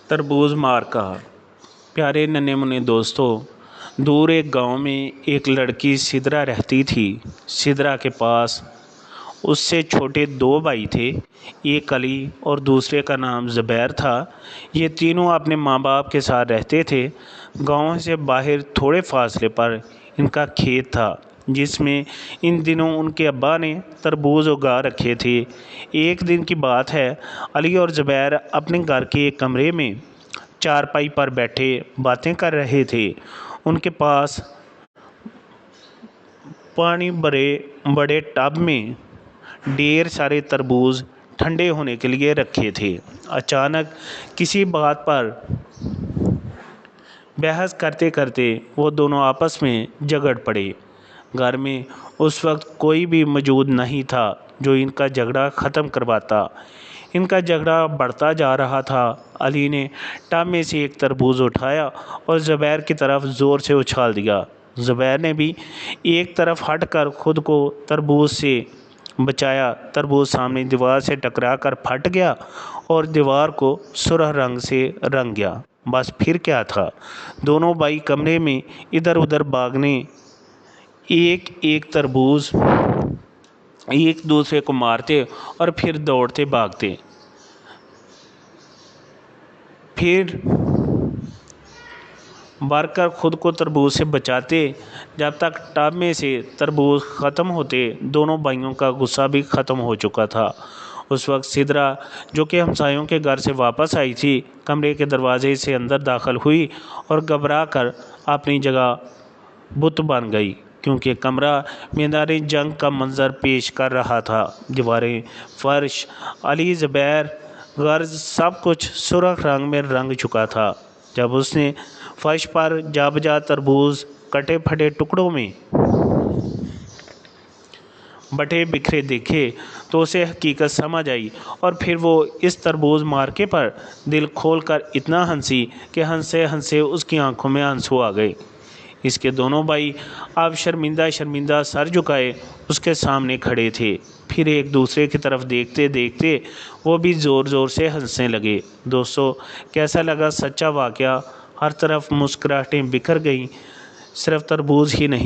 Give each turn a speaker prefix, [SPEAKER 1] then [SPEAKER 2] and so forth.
[SPEAKER 1] तरबूज मार कहा। प्यारे नन्हे मुन्ने दोस्तों, दूर एक गांव में एक लड़की सिदरा रहती थी। सिदरा के पास उससे छोटे 2 भाई थे। एक अली और दूसरे का नाम ज़ुबैर था। ये तीनों अपने माँ बाप के साथ रहते थे। गांव से बाहर थोड़े फासले पर इनका खेत था, जिसमें इन दिनों उनके अब्बा ने तरबूज उगा रखे थे। एक दिन की बात है, अली और ज़ुबैर अपने घर के एक कमरे में चारपाई पर बैठे बातें कर रहे थे। उनके पास पानी भरे बड़े टब में ढेर सारे तरबूज ठंडे होने के लिए रखे थे। अचानक किसी बात पर बहस करते करते वो दोनों आपस में झगड़ पड़े। घर में उस वक्त कोई भी मौजूद नहीं था जो इनका झगड़ा ख़त्म करवाता। इनका झगड़ा बढ़ता जा रहा था। अली ने टब में से एक तरबूज उठाया और ज़ुबैर की तरफ ज़ोर से उछाल दिया। ज़ुबैर ने भी एक तरफ हटकर खुद को तरबूज से बचाया। तरबूज सामने दीवार से टकरा कर फट गया और दीवार को सुर्ख रंग से रंग गया। बस फिर क्या था, दोनों भाई कमरे में इधर उधर भागने, एक एक तरबूज एक दूसरे को मारते और फिर दौड़ते भागते, फिर भरकर खुद को तरबूज से बचाते। जब तक टब में से तरबूज ख़त्म होते, दोनों भाइयों का गुस्सा भी ख़त्म हो चुका था। उस वक्त सिदरा, जो कि हमसायों के घर से वापस आई थी, कमरे के दरवाजे से अंदर दाखिल हुई और घबरा कर अपनी जगह बुत बन गई, क्योंकि कमरा मैदान जंग का मंजर पेश कर रहा था। दीवारें, फर्श, अली, ज़ुबैर, घर, सब कुछ सुर्ख रंग में रंग चुका था। जब उसने फर्श पर जा बजा तरबूज कटे फटे टुकड़ों में बटे बिखरे देखे तो उसे हकीकत समझ आई, और फिर वो इस तरबूज मार्के पर दिल खोल कर इतना हंसी कि हंसे हंसे उसकी आंखों में आंसू आ गए। इसके दोनों भाई अब शर्मिंदा शर्मिंदा सर झुकाए उसके सामने खड़े थे। फिर एक दूसरे की तरफ देखते देखते वो भी ज़ोर ज़ोर से हंसने लगे। दोस्तों, कैसा लगा सच्चा वाक़या? हर तरफ मुस्कुराहटें बिखर गईं। सिर्फ तरबूज ही नहीं